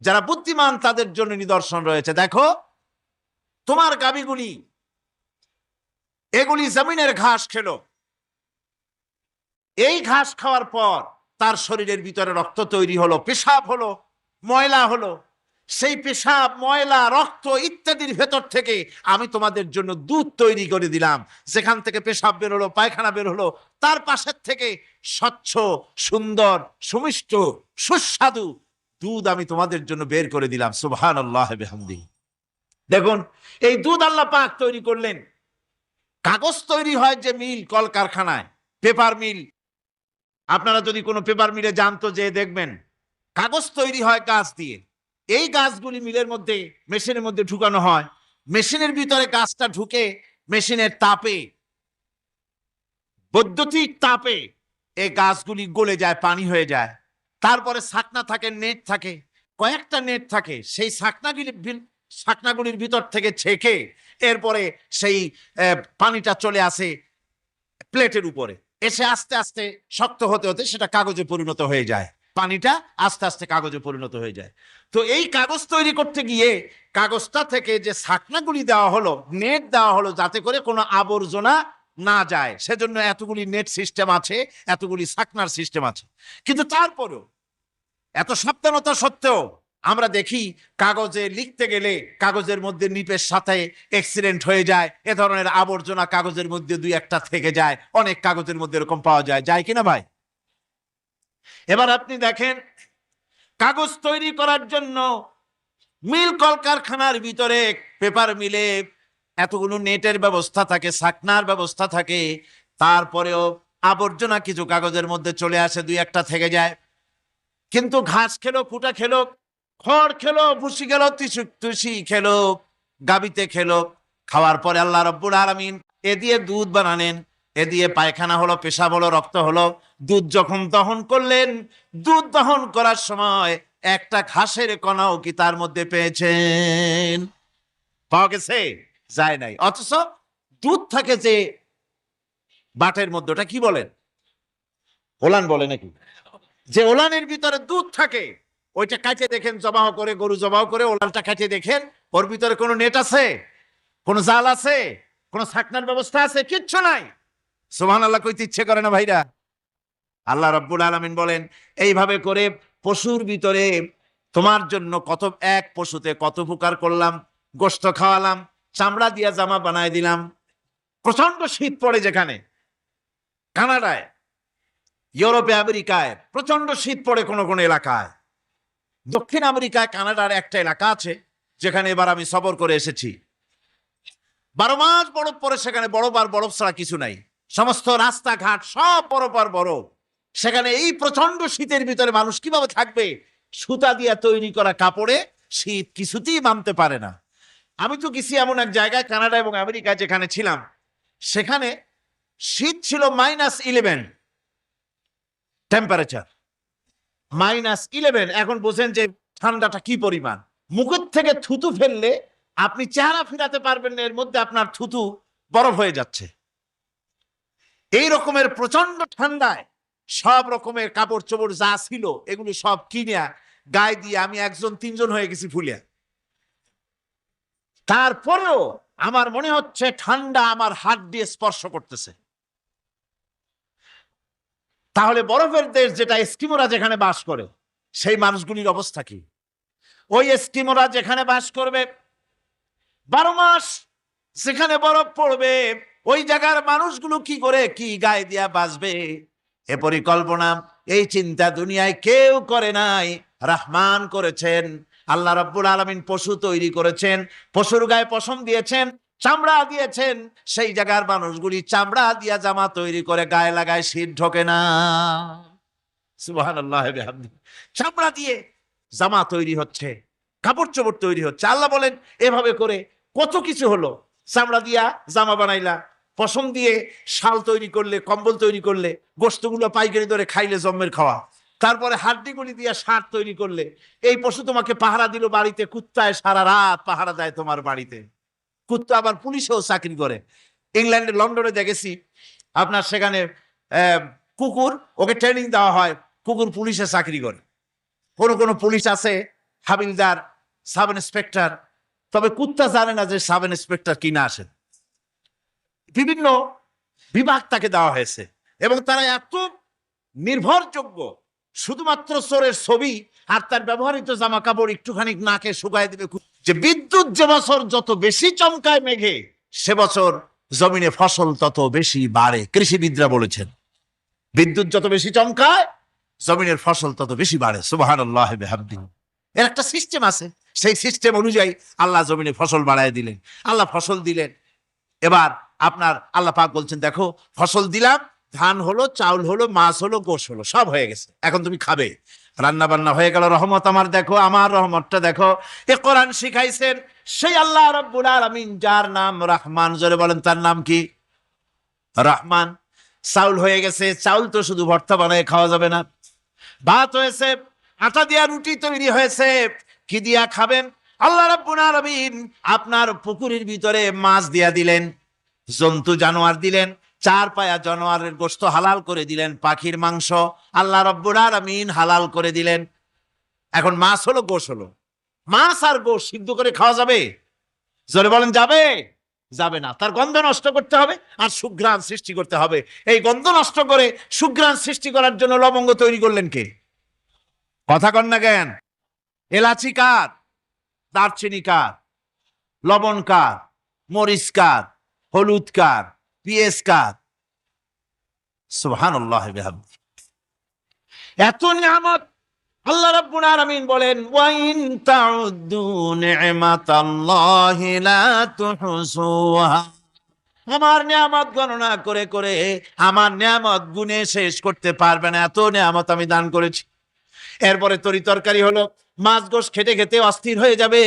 যারা বুদ্ধিমান তাদের জন্য নিদর্শন রয়েছে। দেখো তোমার গাভীগুলি এগুলি জমিনের ঘাস খেলো, এই ঘাস খাওয়ার পর তার শরীরের ভিতরে রক্ত তৈরি হলো, পেশাব হলো, ময়লা হলো। সেই পেশাব, ময়লা, রক্ত ইত্যাদির ভেতর থেকে আমি তোমাদের জন্য দুধ তৈরি করে দিলাম। যেখান থেকে পেশাব বের হলো, পায়খানা বের হলো, তার পাশের থেকে স্বচ্ছ, সুন্দর, সুমিষ্ট, সুস্বাদু দুধ আমি তোমাদের জন্য বের করে দিলাম। সুবহানাল্লাহ বিহামদিহি। দেখুন এই দুধ আল্লাহ পাক তৈরি করলেন। কাগজ তৈরি হয় যে মিল, কলকারখানায়, পেপার মিল, আপনারা যদি কোনো পেপার মিলে জানতো যে দেখবেন কাগজ তৈরি হয় গাছ দিয়ে। এই গাছগুলি মিলের মধ্যে, মেশিনের মধ্যে ঢুকানো হয়। মেশিনের ভিতরে গাছটা ঢুকে মেশিনের তাপে, বৈদ্যুতিক তাপে এই গাছগুলি গলে যায়, পানি হয়ে যায়। তারপরে ছাকনা থাকে, নেট থাকে, কয়েকটা নেট থাকে। সেই ছাকনাগুলির ভিতর থেকে ছেঁকে এরপরে সেই পানিটা চলে আসে প্লেটের উপরে, এসে আস্তে আস্তে শক্ত হতে হতে সেটা কাগজে পরিণত হয়ে যায়। পানিটা আস্তে আস্তে কাগজে পরিণত হয়ে যায়। তো এই কাগজ তৈরি করতে গিয়ে কাগজটা থেকে যে ছাকনাগুলি দেওয়া হলো, নেট দেওয়া হলো, যাতে করে কোনো আবর্জনা না যায়, সেজন্য এতগুলি নেট সিস্টেম আছে, এতগুলি ছাকনার সিস্টেম আছে। কিন্তু তারপরেও এত সাবধানতা সত্ত্বেও আমরা দেখি কাগজে লিখতে গেলে কাগজের মধ্যে নিপের সাথে অ্যাক্সিডেন্ট হয়ে যায়, এ ধরনের আবর্জনা কাগজের মধ্যে দুই একটা থেকে যায়। অনেক কাগজের মধ্যে এরকম পাওয়া যায়, যায় কিনা ভাই? এবার আপনি দেখেন কাগজ তৈরি করার জন্য মিল কলকারখানার ভিতরে, পেপার মিলে এতগুলো নেটের ব্যবস্থা থাকে, ছাকনার ব্যবস্থা থাকে। তারপরেও আবর্জনা কিছু কাগজের মধ্যে চলে আসে, দুই একটা থেকে যায়। কিন্তু ঘাস খেলো, কুটা খেলো, খড় খেলো, ভুসি খেলো, তুষি খেলো, গাবিতে খেলো, খাওয়ার পরে আল্লাহ রাব্বুল আলামিন এ দিয়ে দুধ বানালেন। এ দিয়ে পায়খানা হলো, পেশাব হলো, রক্ত হলো। দুধ যখন দহন করলেন, দুধ দহন করার সময় একটা ঘাসের কণাও কি তার মধ্যে পেয়েছেন? পাওয়া গেছে? যায় নাই। অথচ দুধ থাকে যে বাটের মধ্যে, ওটা কি বলেন? ওলান বলে নাকি? যে ওলানের ভিতরে দুধ থাকে, ওইটা কাটে দেখেন, জবাহ করে, গরু জবাহ করে ওলানটা কাটে দেখেন, ওর ভিতরে কোনো নেট আছে, কোনো জাল আছে, কোনো ছাকনার ব্যবস্থা আছে? কিচ্ছু নাই। সুবহানাল্লাহ কইতে ইচ্ছে করে না ভাইরা? আল্লাহ রাব্বুল আলামিন বলেন এইভাবে করে পশুর ভিতরে তোমার জন্য কত, এক পশুতে কত উপকার করলাম। গোশত খাওয়ালাম, চামড়া দিয়া জামা বানায় দিলাম। প্রচন্ড শীত পড়ে যেখানে, কানাডায়, ইউরোপে, আমেরিকায় প্রচন্ড শীত পড়ে কোন কোন এলাকায়। দক্ষিণ আমেরিকায়, কানাডার একটা এলাকা আছে যেখানে এবার আমি সফর করে এসেছি। 12 মাস বরফ পড়ে সেখানে, বরফ আর বরফ ছাড়া কিছু নাই। সমস্ত রাস্তাঘাট সব বরফ আর বরফ। সেখানে এই প্রচন্ড শীতের ভিতরে মানুষ কিভাবে থাকবে? সুতা দিয়ে তৈরি করা কাপড়ে শীত কিছুতেই মানতে পারে না। আমি তো গেছি এমন এক জায়গায়, কানাডা এবং আমেরিকা যেখানে ছিলাম, সেখানে শীত ছিল -11 টেম্পারেচার, -11। এখন বোঝেন যে ঠান্ডাটা কি পরিমাণ। মুখের থেকে থুতু ফেললে আপনি চেহারা ফিরাতে পারবেন না, এর মধ্যে আপনার থুতু বরফ হয়ে যাচ্ছে। এই রকমের প্রচন্ড ঠান্ডায় সব রকমের কাপড় চোপড় যা ছিল এগুলি সব কিনে গায়ে দিয়ে আমি 1-3 জন হয়ে গেছি ফুলিয়া। তারপরেও আমার মনে হচ্ছে ঠান্ডা আমার হাত দিয়ে স্পর্শ করতেছে। তাহলে বরফের দেশ যেটা, এস্কিমোরা যেখানে বাস করে, সেই মানুষগুলির অবস্থা কি? ওই এস্কিমোরা যেখানে বাস করবে, 12 মাস সেখানে বরফ পড়বে, ওই জায়গার মানুষগুলো কি করে, কি গায়ে দিয়া বাঁচবে? এ পরিকল্পনা, এই চিন্তা দুনিয়ায় কেউ করে নাই, রহমান করেছেন। আল্লাহ রাব্বুল আলামিন পশু তৈরি করেছেন, পশুর গায়ে পশম দিয়েছেন, চামড়া দিয়েছেন। সেই জায়গার মানুষগুলি চামড়া দিয়া জামা তৈরি করে গায়ে লাগায়, শীত ঢোকে না। সুবহানাল্লাহ বিহামদিহি। চামড়া দিয়ে জামা তৈরি হচ্ছে, কাপড় চোপড় তৈরি হচ্ছে। আল্লাহ বলেন এভাবে করে কত কিছু হলো। চামড়া দিয়া জামা বানাইলা, পশম দিয়ে শাল তৈরি করলে, কম্বল তৈরি করলে, গোশতগুলো পাইকারি দরে খাইলে জম্মের খাওয়া। তারপরে হাড্ডিগুলি দিয়ে শার্ট তৈরি করলে। এই পশু তোমাকে পাহারা দিল বাড়িতে, কুত্তায় সারা রাত পাহারা দেয় তোমার বাড়িতে। কুত্তা আবার পুলিশেও চাকরি করে। ইংল্যান্ডে, লন্ডনে দেখেছি আপনার, সেখানে কুকুর, ওকে ট্রেনিং দেওয়া হয়, কুকুর পুলিশে চাকরি করে। কোন কোন পুলিশ আছে হাবিলদার, সাব ইন্সপেক্টর, তবে কুত্তা জানে না যে সাব ইন্সপেক্টর কিনা আসেন। বিভিন্ন বিভাগ তাকে দেওয়া হয়েছে এবং তারা এত নির্ভরযোগ্য, শুধুমাত্র চোরের ছবি আর তার ব্যবহৃত জামা কাপড় একটুখানি নাকে শুকায় দিবে, যে বিদ্যুৎ যে বছর যত বেশি চমকায় মেঘে সে বছর জমিনে ফসল তত বেশি বাড়ে। কৃষিবিদরা বলেছেন বিদ্যুৎ যত বেশি চমকায় জমিনের ফসল তত বেশি বাড়ে। সুবহানাল্লাহ বিহামদিহি। এর একটা সিস্টেম আছে, সেই সিস্টেম অনুযায়ী আল্লাহ জমিনে ফসল বাড়ায় দিলেন, আল্লাহ ফসল দিলেন। এবার আপনার আল্লাহ পাক বলছেন দেখো ফসল দিলাম, ধান হলো, চাউল হলো, মাছ হলো, গোশ হলো, সব হয়ে গেছে, এখন তুমি খাবে। রান্না বান্না হয়ে গেল, রহমত আমার দেখো, আমার রহমতটা দেখো। এ কোরআন শিখাইছেন সেই আল্লাহ রাব্বুল আলামিন, যার নাম রহমান। জোরে বলেন তার নাম কি? রহমান। চাউল হয়ে গেছে, চাউল তো শুধু ভর্তা বানায় খাওয়া যাবে না, ভাত হয়েছে, আটা দিয়া রুটি তৈরি হয়েছে, কি দিয়া খাবেন? আল্লাহ রাব্বুল আলামিন আপনার পুকুরের ভিতরে মাছ দিয়া দিলেন, জন্তু জানোয়ার দিলেন, চার পায়া জানোয়ারের গোশত হালাল করে দিলেন, পাখির মাংস আল্লাহ রাব্বুল আলামিন হালাল করে দিলেন। এখন মাছ হলো, গোশ হলো, মাছ আর গোশ সিদ্ধ করে খাওয়া যাবে? জোরে বলেন যাবে? যাবে না। তার গন্ধ নষ্ট করতে হবে আর সুঘ্রাণ সৃষ্টি করতে হবে। এই গন্ধ নষ্ট করে সুঘ্রাণ সৃষ্টি করার জন্য লবঙ্গ তৈরি করলেন কে? কথা কন না কেন? এলাচি কার? দারচিনি কার? লবণ কার? মরিচ কার? হলুদ কার? পেঁয়াজ কার? সুবহানাল্লাহ বিহামদিহি। এত নিয়ামত আল্লাহ রাব্বুল আলামিন বলেন ওয়া ইন তাউদ্দু নি'মাতাল্লাহি লা তুহসুহা। আমার নিয়ামত গণনা করে করে আমার নিয়ামত গুণে শেষ করতে পারবে না, এত নিয়ামত আমি দান করেছি। এরপরে তরি তরকারি হলো, মাছ গোশ খেতে খেতে অস্থির হয়ে যাবে,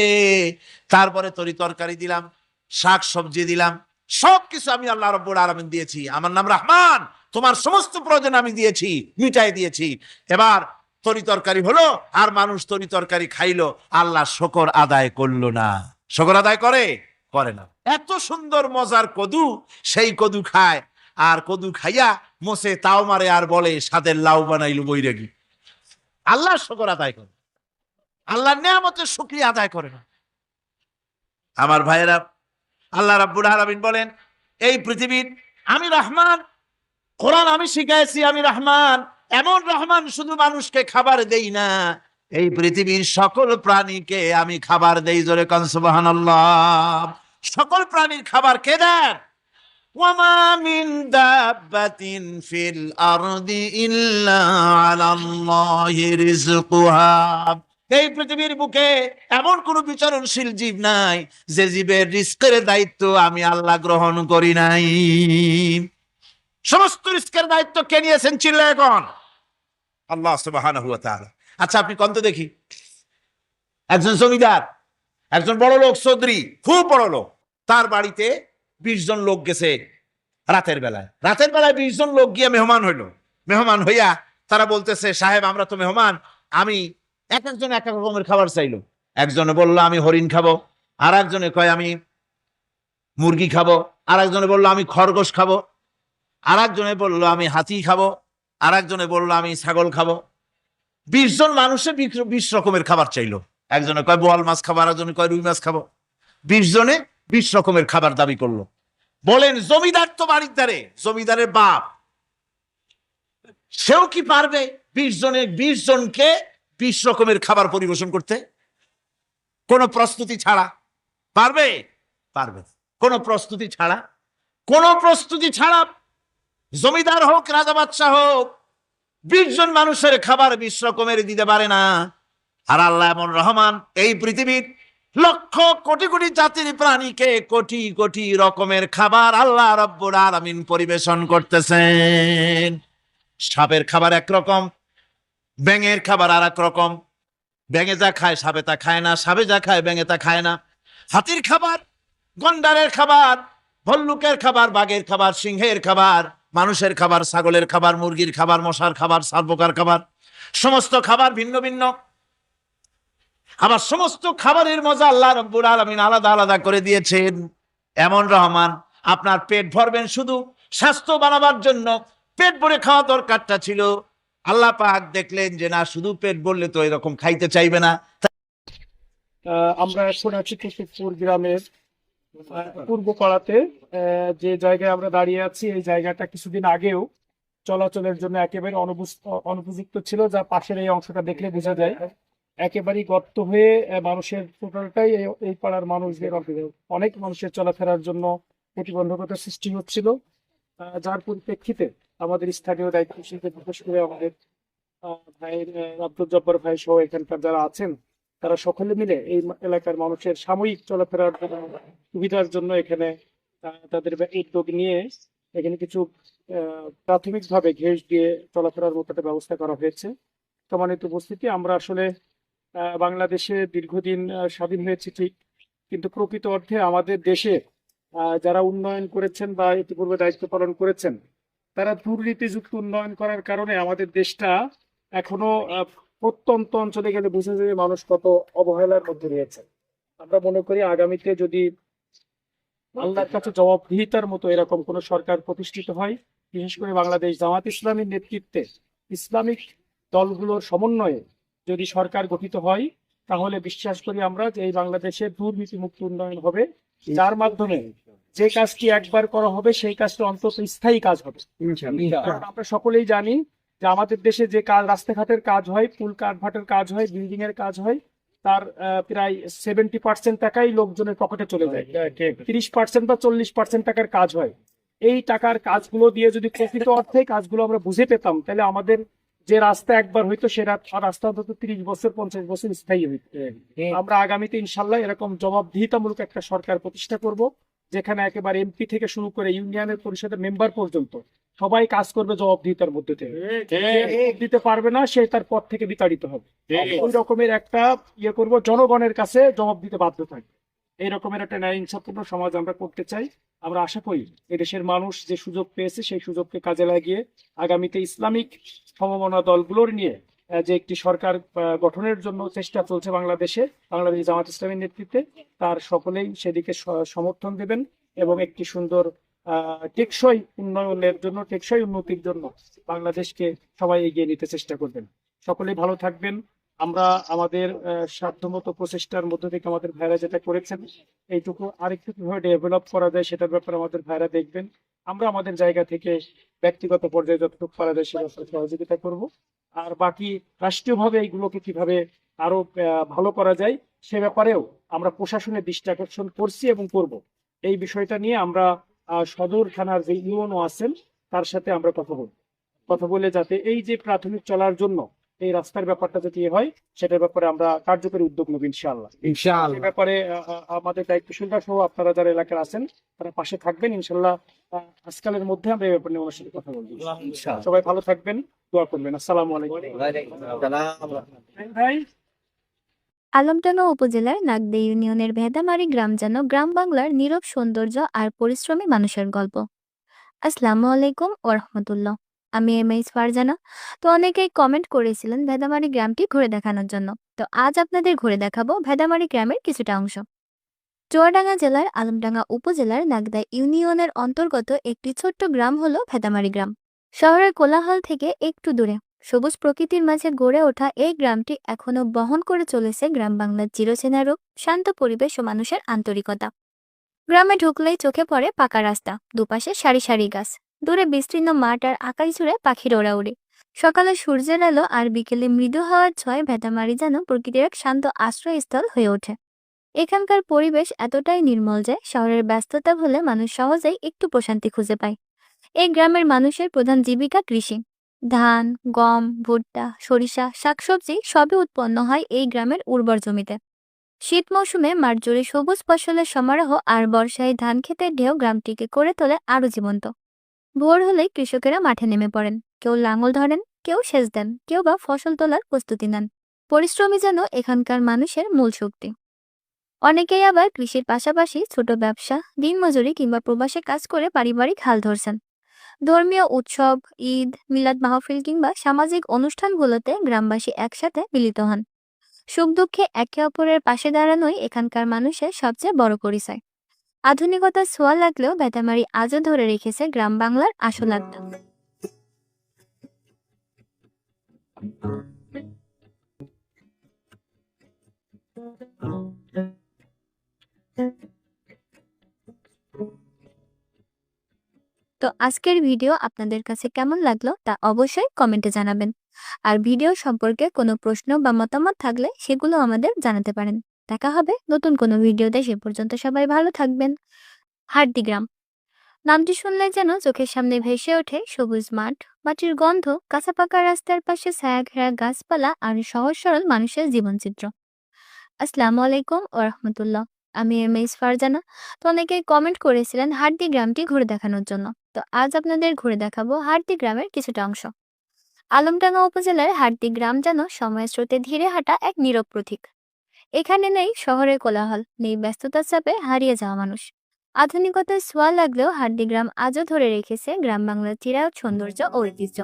তারপরে তরি তরকারি দিলাম, শাক সবজি দিলাম, সবকিছু আমি আল্লাহ রাব্বুল আলামিন দিয়েছি। আমার নাম রহমান, তোমার সমস্ত প্রয়োজন আমি দিয়েছি, মিটাই দিয়েছি। এবার তরি তরকারি হলো আর মানুষ তরি তরকারি খাইলো, আল্লাহ শুকর আদায় করলো না। শুকর আদায় করে? করে না। এত সুন্দর মজার কদু, সেই কদু খায়, আর কদু খাইয়া মোসে তাও মারে আর বলে স্বাদের লাউ বানাইলো বৈরাগী। আল্লাহ শুকর আদায় করে, আল্লাহর নিয়ামতের শুকরিয়া আদায় করে না। আমার ভাইয়েরা, আল্লাহ রাব্বুল আলামিন বলেন এই পৃথিবীর আমি রহমান, কোরআন আমি শিখাইছি আমি রহমান। এমন রহমান শুধু মানুষকে খাবার দেই না, এই পৃথিবীর সকল প্রাণীকে আমি খাবার দেই। জোরে কোন সুবহানাল্লাহ। সকল প্রাণীর খাবার কে দেন? ওয়ামা মিন দাব্বাতিন ফিল আরদি ইল্লা আলাল্লাহি রিজকুহা। এই পৃথিবীর বুকে এমন কোন বিচরণশীল জীব নাই যে জীবের রিস্কের দায়িত্ব আমি আল্লাহ গ্রহণ করি নাই। সমস্ত রিস্কের দায়িত্ব কে নিয়েছেন? চিল্লায় এখন আল্লাহ সুবহানাহু ওয়া তাআলা। আচ্ছা আপনি কোন তো দেখি, একজন জমিদার, একজন বড় লোক, চৌধুরী, খুব বড় লোক, তার বাড়িতে 20 জন লোক গেছে রাতের বেলায়। রাতের বেলায় 20 জন লোক গিয়ে মেহমান হইল। মেহমান হইয়া তারা বলতেছে সাহেব আমরা তো মেহমান, আমি এক একজন এক এক রকমের খাবার চাইলো। একজনে বললো আমি হরিণ খাবো, আর একজনে কয় আমি মুরগি খাবো, আর একজনে বললো আমি খরগোশ খাবো, আর একজনে বললো আমি হাতি খাবো, আর একজনে বললো আমি ছাগল খাবো। 20 জন মানুষে 20 রকমের খাবার চাইলো। একজনে কয় বোয়াল মাছ খাবো, আর একজনে কয় রুই মাছ খাবো। 20 জনে 20 রকমের খাবার দাবি করলো। বলেন জমিদার তো বাড়ির ধারে, জমিদারের বাপ, সেও কি পারবে 20 জনকে 20 রকমের খাবার পরিবেশন করতে? কোন প্রস্তুতি ছাড়া পারবে? পারবে। কোন প্রস্তুতি ছাড়া, কোন প্রস্তুতি ছাড়া জমিদার হোক রাজা বাদশাহ হোক 20 জন মানুষের খাবার 20 রকমের দিতে পারে না। আর আল্লাহ এমন রহমান, এই পৃথিবীর লক্ষ কোটি কোটি জাতির প্রাণীকে কোটি কোটি রকমের খাবার আল্লাহ রাব্বুল আলামিন পরিবেশন করতেছেন। সাপের খাবার একরকম, ব্যাঙের খাবার আর এক রকম। ব্যাঙে যা খায় সাপে তা খায় না, সাপে যা খায় ব্যাঙে তা খায় না। হাতির খাবার, গন্ডারের খাবার, ভল্লুকের খাবার, বাঘের খাবার, সিংহের খাবার, মানুষের খাবার, ছাগলের খাবার, মুরগির খাবার, মশার খাবার, সারপোকার খাবার, সমস্ত খাবার ভিন্ন ভিন্ন। আবার সমস্ত খাবারের মজা আল্লাহ রাব্বুল আলামিন আলাদা আলাদা করে দিয়েছেন। এমন রহমান, আপনার পেট ভরবেন শুধু স্বাস্থ্য বানাবার জন্য, পেট ভরে খাওয়া দরকারটা ছিল। আল্লাহ পাক দেখলেন যে না, শুধু পেট ভরলে তো এরকম খাইতে চাইবে না, আমরা এখন আছি কুতুবপুর গ্রামের পূর্ব পাড়াতে। যে জায়গায় আমরা দাঁড়িয়ে আছি এই জায়গাটা কিছুদিন আগেও চলাচলের জন্য একেবারে অনুপযুক্ত ছিল, যা পাশের এই অংশটা দেখলে বোঝা যায় একেবারেই গর্ত হয়ে মানুষের টোটালটাই এই পাড়ার মানুষদের অনেক মানুষের চলাফেরার জন্য প্রতিবন্ধকতার সৃষ্টি হচ্ছিল। যার পরিপ্রেক্ষিতে আমাদের স্থানীয় দায়িত্বশীলদের, বিশেষ করে আমাদের ভাইয়ের আব্দুল জব্বার ভাই সহ এখানকার যারা আছেন, তারা সকলে মিলে এই এলাকার মানুষের সাময়িক চলাফেরার সুবিধার জন্য এখানে তাদের উদ্যোগ নিয়ে এখানে কিছু প্রাথমিকভাবে ঘেঁষ দিয়ে চলাফেরার মতো একটা ব্যবস্থা করা হয়েছে। সম্মানিত উপস্থিতি, আমরা আসলে বাংলাদেশে দীর্ঘদিন স্বাধীন হয়েছে ঠিক, কিন্তু প্রকৃত অর্থে আমাদের দেশে যারা উন্নয়ন করেছেন বা ইতিপূর্বে দায়িত্ব পালন করেছেন, তারা দুর্নীতিযুক্ত উন্নয়ন করার কারণে আমাদের দেশটা এখনো প্রত্যন্ত অঞ্চলে গেলে বোঝা যায় মানুষ কত অবহেলার মধ্যে রয়েছে। আমরা মনে করি আগামীতে যদি আল্লাহর কাছে জবাবদিহিতার মতো এরকম কোন সরকার প্রতিষ্ঠিত হয়, বিশেষ করে বাংলাদেশ জামাত ইসলামীর নেতৃত্বে ইসলামিক দলগুলোর সমন্বয়ে যদি সরকার গঠিত হয়, তাহলে বিশ্বাস করি আমরা যে এই বাংলাদেশের দুর্নীতিমুক্ত উন্নয়ন হবে, যার মাধ্যমে যে কাজটি একবার করা হবে সেই কাজটা অন্তত স্থায়ী কাজ হবে। কারণ আমরা সকলেই জানি যে আমাদের দেশে যে কাজ, রাস্তাঘাটের কাজ হয়, পুল কাঠভাটের কাজ হয়, বিল্ডিং এর কাজ হয়, তার প্রায় 70% টাকাই লোকজনের পকেটে চলে যায়। 30% বা 40% টাকার কাজ হয়। এই টাকার কাজগুলো দিয়ে যদি প্রকৃত অর্থে কাজগুলো আমরা বুঝে পেতাম, তাহলে আমাদের যে রাস্তা একবার হইতো সে রাস্তা অন্তত 30 বছর 50 বছর স্থায়ী হইতো। আমরা আগামীতে ইনশাল্লাহ এরকম জবাবদিহিতামূলক একটা সরকার প্রতিষ্ঠা করব, যেখানে একেবারে এমপি থেকে শুরু করে ইউনিয়নের পরিষদের মেম্বার পর্যন্ত সবাই কাজ করবে জবাবদিহিতার মধ্যে থেকে। দিতে পারবে না সে তার পদ থেকে বিতাড়িত হবে। ওই রকমের একটা করব, জনগণের কাছে জবাব দিতে বাধ্য থাকবে। এই রকমের একটা ন্যায় ইনসাফপূর্ণ সমাজ আমরা করতে চাই। আমরা আশা করি এদেশের মানুষ যে সুযোগ পেয়েছে সেই সুযোগকে কাজে লাগিয়ে আগামীতে ইসলামিক সমমনা দলগুলোর নিয়ে যে একটি সরকার গঠনের জন্য চেষ্টা চলছে বাংলাদেশ জামাত ইসলামীর নেতৃত্বে, তার সকলেই সেদিকে সমর্থন দেবেন এবং একটি সুন্দর টেকসই উন্নয়নের জন্য, টেকসই উন্নতির জন্য বাংলাদেশকে সবাই এগিয়ে নিতে চেষ্টা করবেন। সকলেই ভালো থাকবেন। আমরা আমাদের সাধ্যমতো প্রচেষ্টার মধ্যে থেকে আমাদের ভাইরা যেটা করেছেন, এইটুকু আরেকটু কিভাবে ডেভেলপ করা যায় সেটার ব্যাপারে আমাদের ভাইরা দেখবেন। আমরা আমাদের জায়গা থেকে ব্যক্তিগত পর্যায়ে যতটুকু পারা যায় সে ব্যাপারে সহযোগিতা করব। আর বাকি রাষ্ট্রীয়ভাবে এইগুলোকে কিভাবে আরো ভালো করা যায় সে ব্যাপারেও আমরা প্রশাসনের দৃষ্টি আকর্ষণ করছি এবং করব। এই বিষয়টা নিয়ে আমরা সদর থানার যে ইউনো আছেন তার সাথে আমরা কথা বলে যাতে এই যে প্রাথমিক চলার জন্য এই রাস্তার ব্যাপারটা যদি হয় সেটার ব্যাপারে আমরা কার্যকরী উদ্যোগ নেব ইনশাআল্লাহ। এই ব্যাপারে আমাদের দায়িত্বশীলরা সহ আপনারা যারা এলাকার আছেন তারা পাশে থাকবেন ইনশাআল্লাহ। আজকালের মধ্যে আমরা এই ব্যাপারে নিয়ে ওনার সাথে কথা বলবো। সবাই ভালো থাকবেন, দোয়া করবেন। আসসালামু আলাইকুম। ভাই, আলমডাঙ্গা উপজেলার নাগদে ইউনিয়নের ভেদামারি গ্রাম যেন গ্রাম বাংলার নীরব সৌন্দর্য আর পরিশ্রমী মানুষের গল্প। আসসালামু আলাইকুম ও রহমতুল্লাহ। আমি এমএইচ ফারজানা। তো অনেকেই কমেন্ট করেছিলেন ভেদামারি গ্রামটি ঘুরে দেখানোর জন্য, তো আজ আপনাদের ঘুরে দেখাবো ভেদামারি গ্রামের কিছুটা অংশ। চুয়াডাঙ্গা জেলার আলমডাঙ্গা উপজেলার নাগদা ইউনিয়নের অন্তর্গত একটি ছোট্ট গ্রাম হলো ভেদামারি গ্রাম। শহরের কোলাহল থেকে একটু দূরে সবুজ প্রকৃতির মাঝে গড়ে ওঠা এই গ্রামটি এখনো বহন করে চলেছে গ্রাম বাংলার চিরচেনা রূপ, শান্ত পরিবেশ ও মানুষের আন্তরিকতা। গ্রামে ঢুকলেই চোখে পড়ে পাকা রাস্তা, দুপাশে সারি সারি গাছ, দূরে বিস্তীর্ণ মাঠ আর আকাশ জুড়ে পাখির ওড়াউড়ি। সকালে সূর্যের আলো আর বিকেলে মৃদু হাওয়ার ছোঁয়ায় ভেদামারি যেন প্রকৃতির এক শান্ত আশ্রয়স্থল হয়ে ওঠে। এখানকার পরিবেশ এতটাই নির্মল যে শহরের ব্যস্ততা ভুলে মানুষ সহজেই একটু প্রশান্তি খুঁজে পায়। এই গ্রামের মানুষের প্রধান জীবিকা কৃষি। ধান, গম, ভুট্টা, সরিষা, শাকসবজি সবই উৎপন্ন হয় এই গ্রামের উর্বর জমিতে। শীত মৌসুমে মাঠ জুড়ে সবুজ ফসলের সমারোহ আর বর্ষায় ধান ক্ষেতের ঢেউ গ্রামটিকে করে তোলে আরো জীবন্ত। ভোর হলেই কৃষকেরা মাঠে নেমে পড়েন, কেউ লাঙল ধরেন, কেউ সেচ দেন, কেউ বা ফসল তোলার প্রস্তুতি নেন। পরিশ্রমী যেন এখানকার মানুষের মূল শক্তি। অনেকেই আবার কৃষির পাশাপাশি ছোট ব্যবসা, দিনমজুরি কিংবা প্রবাসে কাজ করে পারিবারিক হাল ধরছেন। ধর্মীয় উৎসব, ঈদ, মিলাদ মাহফিল কিংবা সামাজিক অনুষ্ঠানগুলোতে গ্রামবাসী একসাথে মিলিত হন। সুখ দুঃখে একে অপরের পাশে দাঁড়ানোই এখানকার মানুষের সবচেয়ে বড় পরিচয়। আধুনিকতার ছোঁয়া লাগলেও ভেদামারি আজও ধরে রেখেছে গ্রাম বাংলার আসল আত্মা। তো আজকের ভিডিও আপনাদের কাছে কেমন লাগলো তা অবশ্যই কমেন্টে জানাবেন। আর ভিডিও সম্পর্কে কোনো প্রশ্ন বা মতামত থাকলে সেগুলো আমাদের জানাতে পারেন। দেখা হবে নতুন কোনো ভিডিওতে, সে পর্যন্ত সবাই ভালো থাকবেন। হার্দিগ্রাম নামটি শুনলে যেন চোখের সামনে ভেসে ওঠে সবুজ মাঠ, মাটির গন্ধ, কাঁচা পাকা রাস্তার পাশে ছায়া ঘেরা গাছপালা আর সহজ সরল মানুষের জীবনচিত্র। আসসালামু আলাইকুম ও রহমতুল্লাহ। আমি ফারজানা। তো অনেকেই কমেন্ট করেছিলেন হার্দি গ্রামটি ঘুরে দেখানোর জন্য। তো আজ আপনাদের ঘুরে দেখাবো হার্দি গ্রামের কিছুটা অংশ। আলমডাঙ্গা উপজেলার হার্দি গ্রাম যেন সময়ের স্রোতে ধীরে হাঁটা এক নীরব প্রতীক। এখানে নেই শহরের কোলাহল, নেই ব্যস্ততার চাপে হারিয়ে যাওয়া মানুষ। আধুনিকতার ছোঁয়া লাগলেও হার্দি গ্রাম আজও ধরে রেখেছে গ্রাম বাংলার চিরায়ত সৌন্দর্য ও ঐতিহ্য।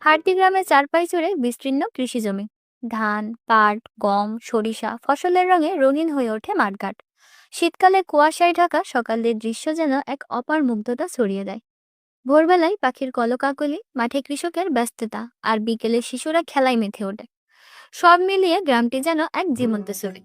হার্দি গ্রামের চারপাশ জুড়ে বিস্তীর্ণ কৃষি জমি। ধান, পাট, গম, সরিষা ফসলের রঙে রঙিন হয়ে ওঠে মাঠঘাট। শীতকালে কুয়াশায় ঢাকা সকালের দৃশ্য যেন এক অপার মুগ্ধতা ছড়িয়ে দেয়। ভোরবেলায় পাখির কলকাকলি, মাঠে কৃষকের ব্যস্ততা, আর বিকেলে শিশুরা খেলায় মেতে ওঠে। সব মিলিয়ে গ্রামটি যেন এক জীবন্ত ছবি।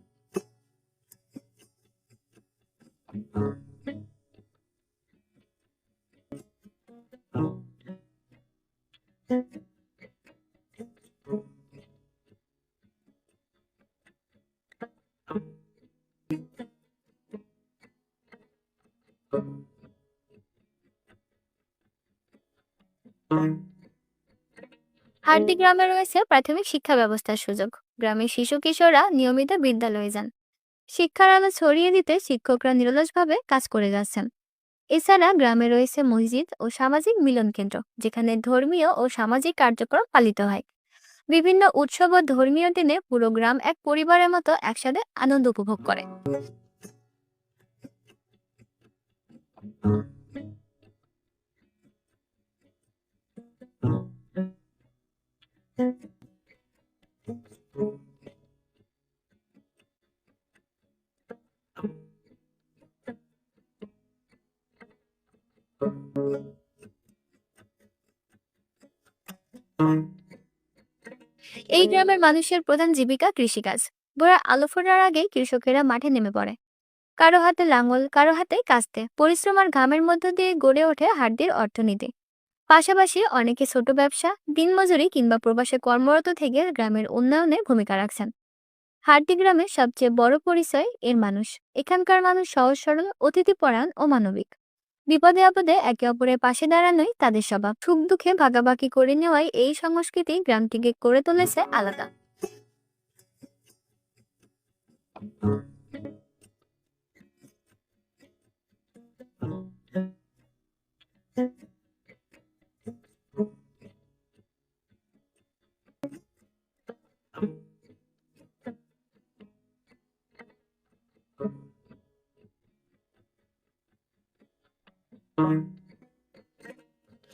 হার্দি গ্রামে রয়েছে প্রাথমিক শিক্ষা ব্যবস্থার সুযোগ। গ্রামের শিশু কিশোররা নিয়মিত বিদ্যালয়ে যান। শিক্ষার আলো ছড়িয়ে দিতে শিক্ষকরা নিরলসভাবে কাজ করে যাচ্ছেন। এছাড়া গ্রামে রয়েছে মসজিদ ও সামাজিক মিলন কেন্দ্র, যেখানে ধর্মীয় ও সামাজিক কার্যক্রম পালিত হয়। বিভিন্ন উৎসব ও ধর্মীয় দিনে পুরো গ্রাম এক পরিবারের মতো একসাথে আনন্দ উপভোগ করে। এই গ্রামের মানুষের প্রধান জীবিকা কৃষিকাজ। ভোরের আলো ফোটার আগেই কৃষকেরা মাঠে নেমে পড়ে। কারো হাতে লাঙল, কারো হাতে কাস্তে। পরিশ্রম আর ঘামের মধ্য দিয়ে গড়ে ওঠে হার্দির অর্থনীতি। পাশাপাশি অনেকে ছোট ব্যবসা, দিনমজুরি কিংবা প্রবাসে কর্মরত থেকে গ্রামের উন্নয়নে ভূমিকা রাখছেন। হার্দি গ্রামের সবচেয়ে বড় পরিচয় এর মানুষ। এখানকার মানুষ সহজ সরল, অতিথিপরায়ণ ও মানবিক। বিপদে আপদে একে অপরের পাশে দাঁড়ানোই তাদের স্বভাব। সুখ দুঃখে ভাগাভাগি করে নেওয়াই এই সংস্কৃতি গ্রামটিকে করে তুলেছে আলাদা।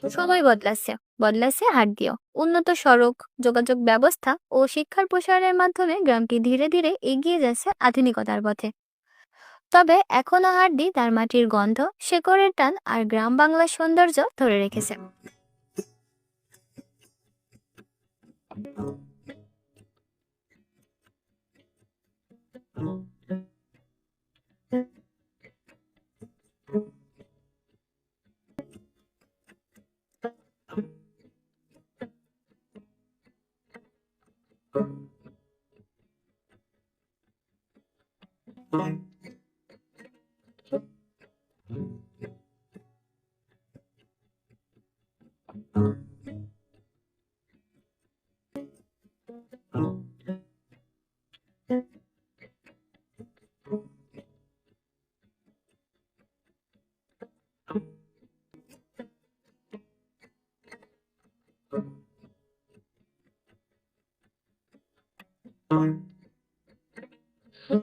সময় বদলাচ্ছে, বদলাচ্ছে হার্দিও। উন্নত সড়ক, যোগাযোগ ব্যবস্থা ও শিক্ষার প্রসারের মাধ্যমে গ্রামটি ধীরে ধীরে এগিয়ে যাচ্ছে আধুনিকতার পথে। তবে এখনো হার্দি তার মাটির গন্ধ, শেকড়ের টান আর গ্রাম বাংলার সৌন্দর্য ধরে রেখেছে।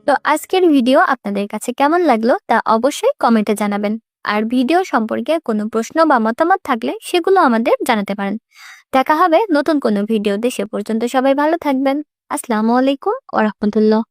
তো আজকের ভিডিও আপনাদের কাছে কেমন লাগলো তা অবশ্যই কমেন্টে জানাবেন। আর ভিডিও সম্পর্কে কোনো প্রশ্ন বা মতামত থাকলে সেগুলো আমাদের জানাতে পারেন। দেখা হবে নতুন কোনো ভিডিওতে, সে পর্যন্ত সবাই ভালো থাকবেন। আসসালামু আলাইকুম ওয়া রাহমাতুল্লাহ।